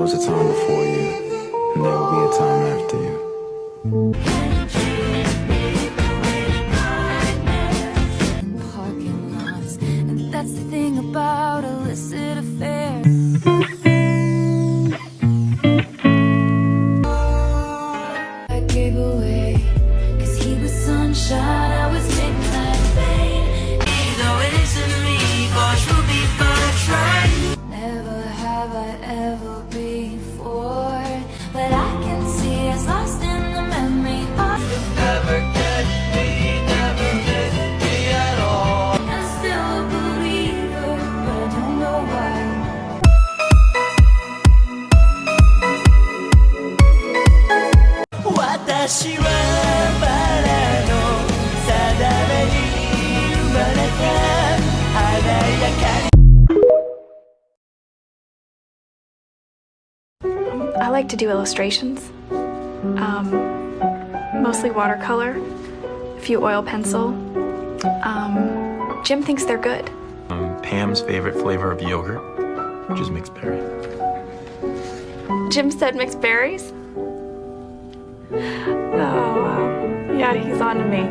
was a time before you, and there will be a time after you. Parking lots, and that's the thing about illicit affairs. I gave away, 'cause he was sunshine, I was midnight rain. Though it isn't me, boys will be right. Never have I ever before, but I can see it's lost in the memory of never get me, never get me at all. I'm still a believer, but I don't know why. Watashi wa bara no sadame ni umareta harayaka ni. I like to do illustrations, mostly watercolor, a few oil pencil. Jim thinks they're good. Pam's favorite flavor of yogurt, which is mixed berry. Jim said mixed berries? Oh, wow. Yeah, he's on to me.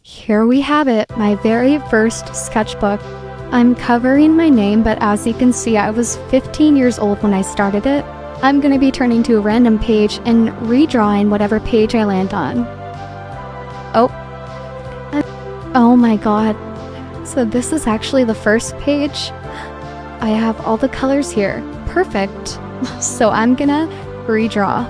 Here we have it, my very first sketchbook. I'm covering my name, but as you can see, I was 15 years old when I started it. I'm going to be turning to a random page and redrawing whatever page I land on. Oh my god. So this is actually the first page. I have all the colors here. Perfect. So I'm gonna redraw.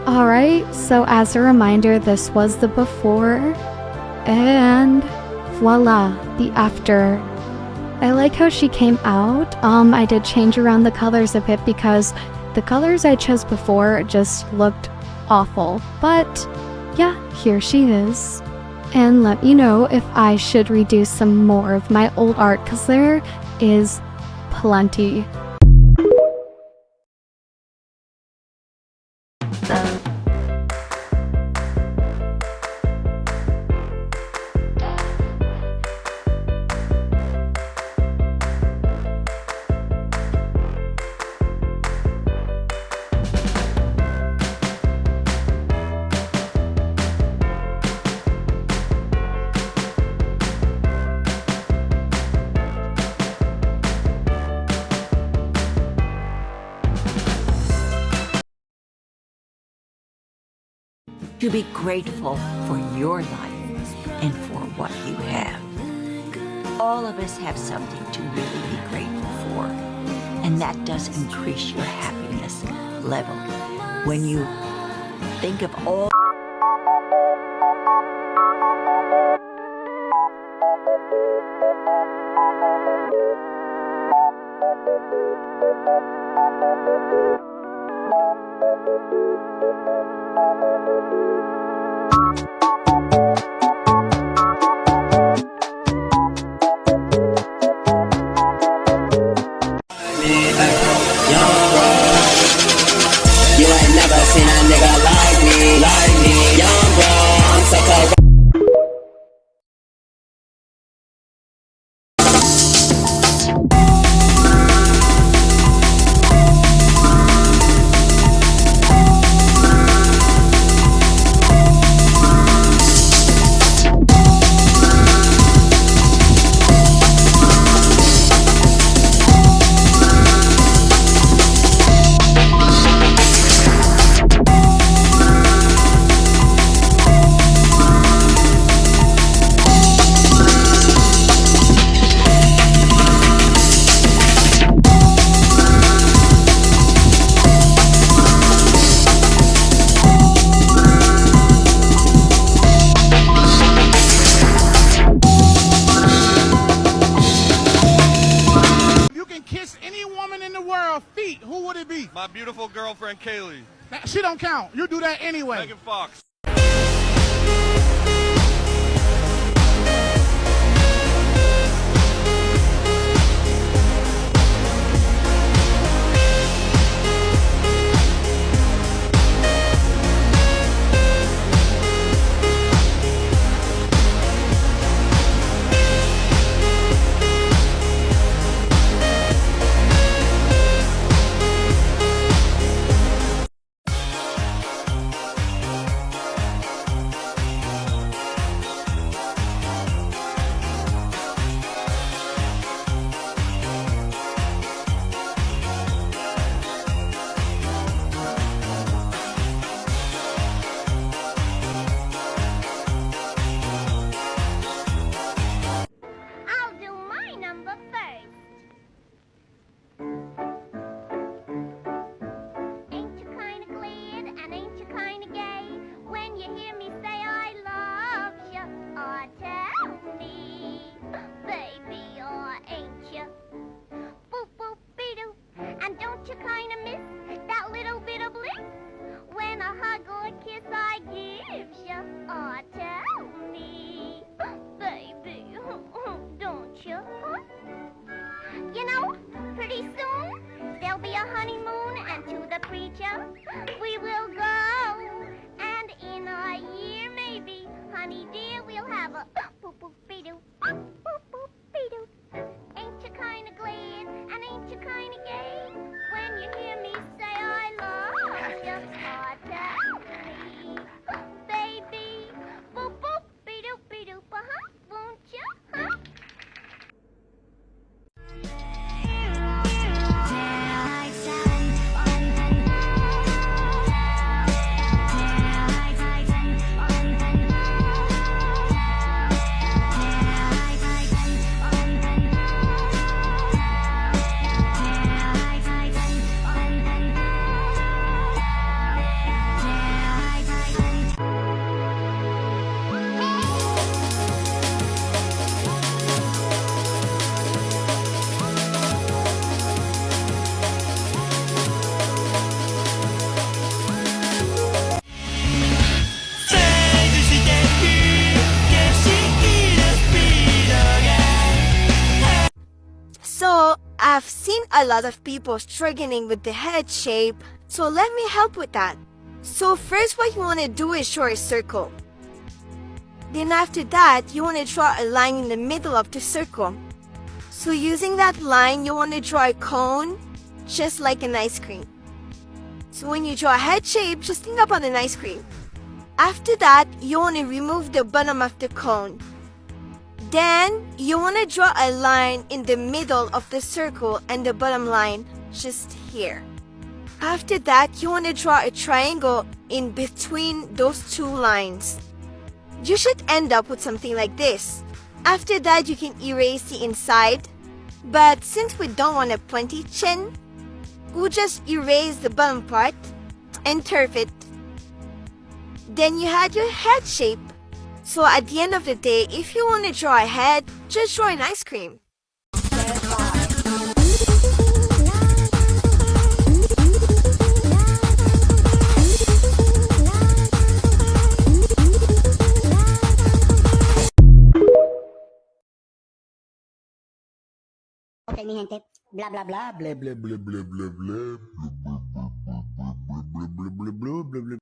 Alright, so as a reminder, this was the before, and voila, the after. I like how she came out. I did change around the colors a bit because the colors I chose before just looked awful. But yeah, here she is. And let me know if I should redo some more of my old art, because there is plenty. To be grateful for your life and for what you have. All of us have something to really be grateful for, and that does increase your happiness level. When you think of all you ain't never seen a nigga like me, young bro, I'm so cold. My beautiful girlfriend, Kaylee. She don't count. You do that anyway. Megan Fox. I'll do my number first. Ain't you kinda glad and ain't you kinda gay when you hear me say I love you? Or tell me, baby, or ain't you? Boop boop be doo. And don't you kinda miss that little bit of bliss when a hug or a kiss I gives you? Or tell me, baby, don't you? You know, pretty soon there'll be a honeymoon, and to the preacher we will go. And in a year, maybe, honey dear, we'll have a boop boop be doo, boop boop be doo. Ain't you kinda glad and ain't you kinda gay when you hear me say I love you? Or tell me, baby, boop boop be doo be doo, won't you? Huh? So, I've seen a lot of people struggling with the head shape, so let me help with that. So first what you want to do is draw a circle. Then after that, you want to draw a line in the middle of the circle. So using that line, you want to draw a cone, just like an ice cream. So when you draw a head shape, just think about an ice cream. After that, you want to remove the bottom of the cone. Then, you want to draw a line in the middle of the circle and the bottom line just here. After that, you want to draw a triangle in between those two lines. You should end up with something like this. After that, you can erase the inside. But since we don't want a pointy chin, we'll just erase the bottom part and curve it. Then you had your head shape. So at the end of the day, if you want to draw a head, just draw an ice cream. Okay, mi gente, bla bla bla, bla bla bla bla bla bla bla bla bla bla.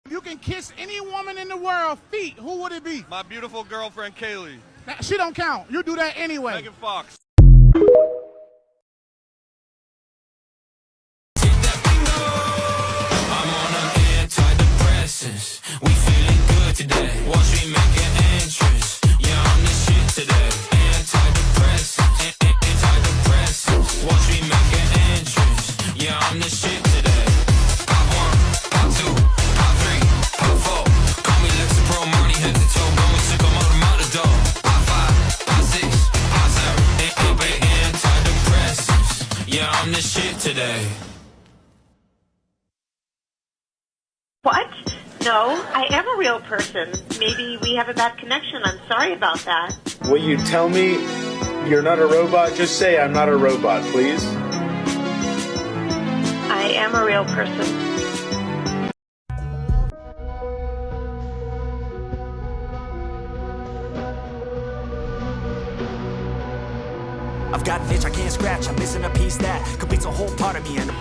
You can kiss any woman in the world, feet, who would it be? My beautiful girlfriend, Kaylee. She don't count. You do that anyway. Megan Fox. We feeling good today. Watch me make an entrance. Yeah, I'm the shit today. Antidepressants, antidepressants. Watch me make an entrance. Yeah, I'm the shit today. Pop 1, pop 2, pop 3, pop 4. this shit today. What? No, I am a real person. Maybe we have a bad connection. I'm sorry about that. Will you tell me you're not a robot? Just say I'm not a robot, please. I am a real person. I've got an itch I can't scratch. I'm missing a piece that completes a whole part of me. And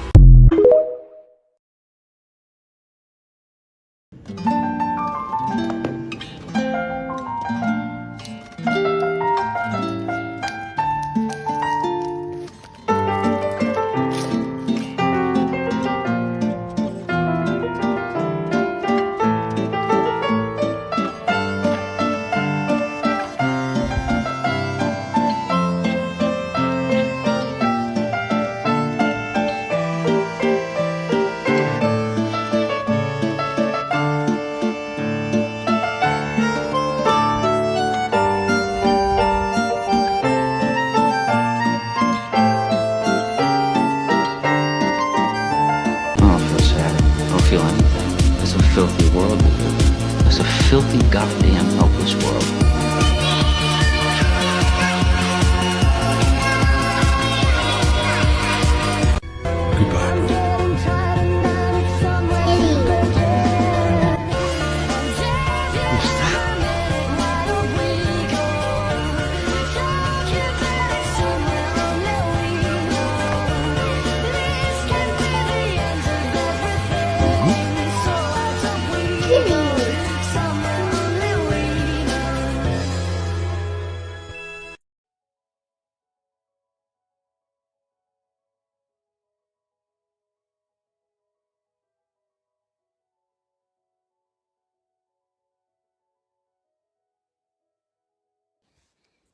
feel anything. It's a filthy world we live in. It's a filthy, goddamn, helpless world.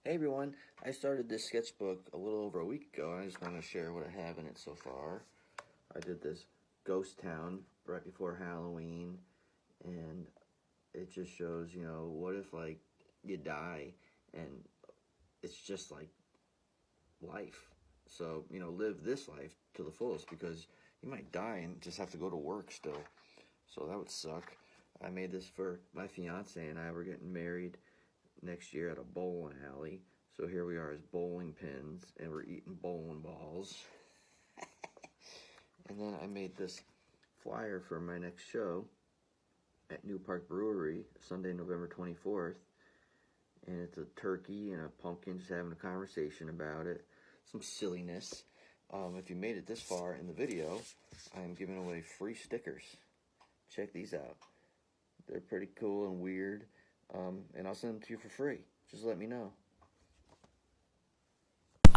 Hey everyone, I started this sketchbook a little over a week ago, and I just want to share what I have in it so far. I did this ghost town right before Halloween, and it just shows, you know, what if, like, you die, and it's just like life. So, you know, live this life to the fullest, because you might die and just have to go to work still. So that would suck. I made this for my fiance and I. Were getting married next year at a bowling alley. So here we are as bowling pins, and we're eating bowling balls. And then I made this flyer for my next show at New Park Brewery, Sunday, November 24th. And it's a turkey and a pumpkin just having a conversation about it. Some silliness. If you made it this far in the video, I am giving away free stickers. Check these out. They're pretty cool and weird. And I'll send them to you for free. Just let me know.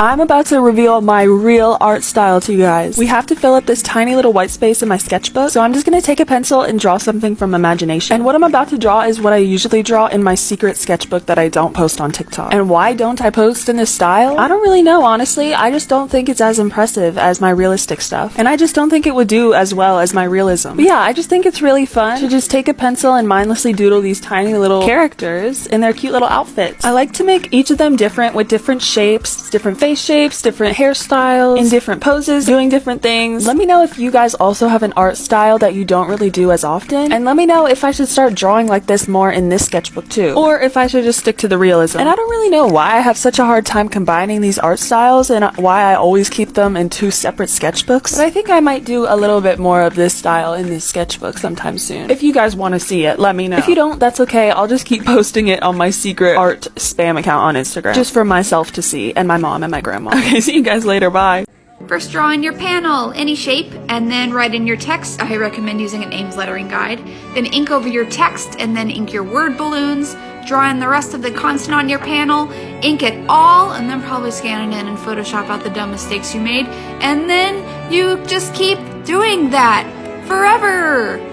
I'm about to reveal my real art style to you guys. We have to fill up this tiny little white space in my sketchbook, so I'm just gonna take a pencil and draw something from imagination. And what I'm about to draw is what I usually draw in my secret sketchbook that I don't post on TikTok. And why don't I post in this style? I don't really know, honestly. I just don't think it's as impressive as my realistic stuff. And I just don't think it would do as well as my realism. But yeah, I just think it's really fun to just take a pencil and mindlessly doodle these tiny little characters in their cute little outfits. I like to make each of them different with different shapes, different face shapes, different hairstyles, in different poses, doing different things. Let me know if you guys also have an art style that you don't really do as often, and let me know if I should start drawing like this more in this sketchbook too, or if I should just stick to the realism. And I don't really know why I have such a hard time combining these art styles and why I always keep them in two separate sketchbooks, but I think I might do a little bit more of this style in this sketchbook sometime soon. If you guys want to see it, let me know. If you don't, that's okay. I'll just keep posting it on my secret art spam account on Instagram, just for myself to see, and my mom and my grandma. Okay, see you guys later, bye. First, draw in your panel, any shape, and then write in your text. I recommend using an Ames lettering guide. Then ink over your text, and then ink your word balloons. Draw in the rest of the content on your panel, ink it all, and then probably scan it in and Photoshop out the dumb mistakes you made. And then you just keep doing that forever.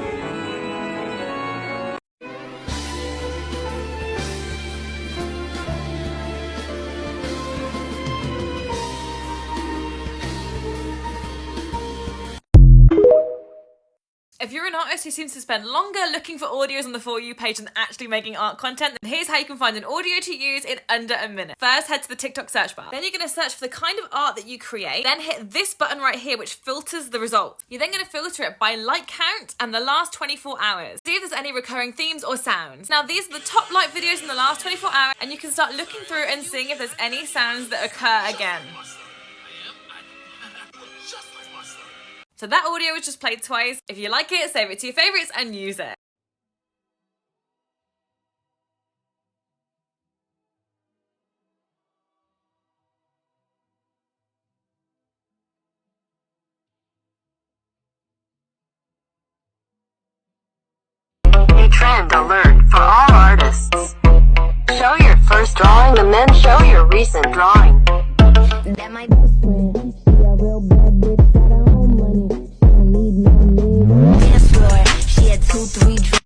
If you're an artist who seems to spend longer looking for audios on the For You page than actually making art content, then here's how you can find an audio to use in under a minute. First, head to the TikTok search bar. Then you're going to search for the kind of art that you create. Then hit this button right here, which filters the result. You're then going to filter it by like count and the last 24 hours. See if there's any recurring themes or sounds. Now, these are the top like videos in the last 24 hours, and you can start looking through and seeing if there's any sounds that occur again. So that audio was just played twice. If you like it, save it to your favorites and use it. A trend alert for all artists. Show your first drawing and then show your recent drawing. That might be friend. She a real bad bitch, got her own money. She don't need no nigga. Dance floor, she had 2-3 drinks.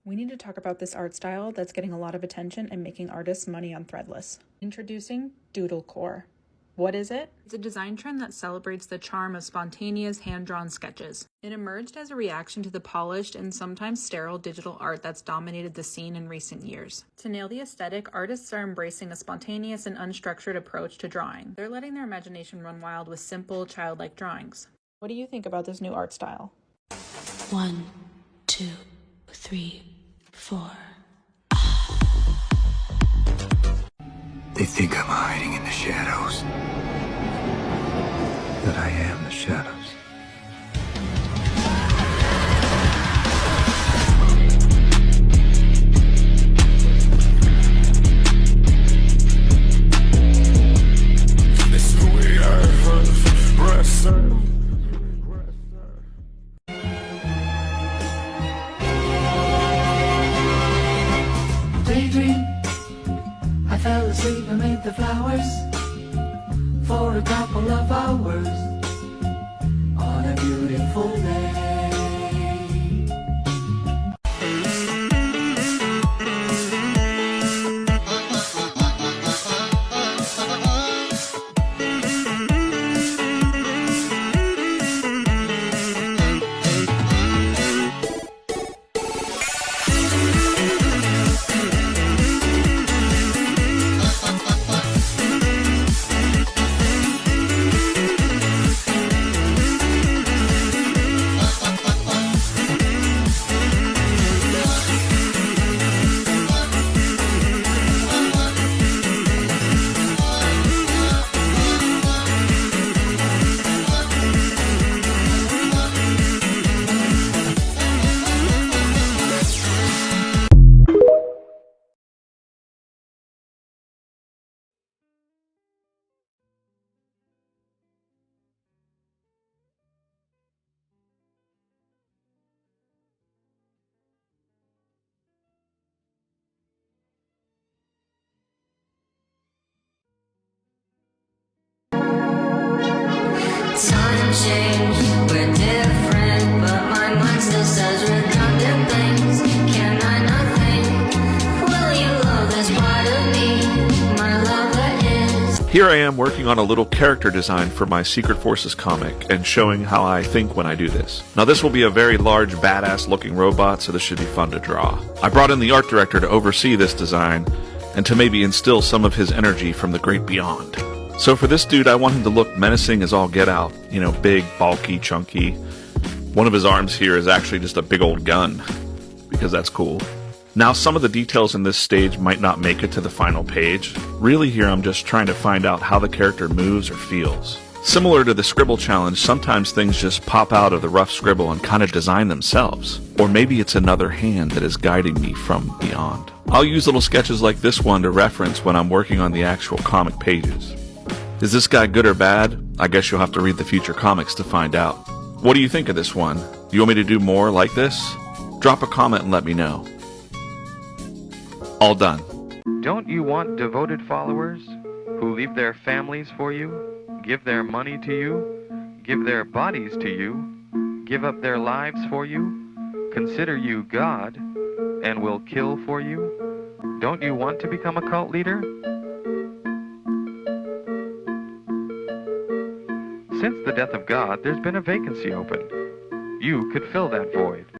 We need to talk about this art style that's getting a lot of attention and making artists money on Threadless. Introducing Doodlecore. What is it? It's a design trend that celebrates the charm of spontaneous hand-drawn sketches. It emerged as a reaction to the polished and sometimes sterile digital art that's dominated the scene in recent years. To nail the aesthetic, artists are embracing a spontaneous and unstructured approach to drawing. They're letting their imagination run wild with simple, childlike drawings. What do you think about this new art style? 1, 2, 3, 4. They think I'm hiding in the shadows. That I am the shadows. This is the way I heard rest. Daydream. I fell asleep amid the flowers for a couple of hours on a beautiful day. Time changed, we're different, but my mind still says redundant things. Can I not think? Will you love this part of me? My love that is. Here I am working on a little character design for my Secret Forces comic and showing how I think when I do this. Now this will be a very large, badass looking robot, so this should be fun to draw. I brought in the art director to oversee this design and to maybe instill some of his energy from the great beyond. So for this dude, I want him to look menacing as all get out. You know, big, bulky, chunky. One of his arms here is actually just a big old gun, because that's cool. Now, some of the details in this stage might not make it to the final page. Really here, I'm just trying to find out how the character moves or feels. Similar to the scribble challenge, sometimes things just pop out of the rough scribble and kind of design themselves. Or maybe it's another hand that is guiding me from beyond. I'll use little sketches like this one to reference when I'm working on the actual comic pages. Is this guy good or bad? I guess you'll have to read the future comics to find out. What do you think of this one? Do you want me to do more like this? Drop a comment and let me know. All done. Don't you want devoted followers who leave their families for you, give their money to you, give their bodies to you, give up their lives for you, consider you God, and will kill for you? Don't you want to become a cult leader? Since the death of God, there's been a vacancy open. You could fill that void.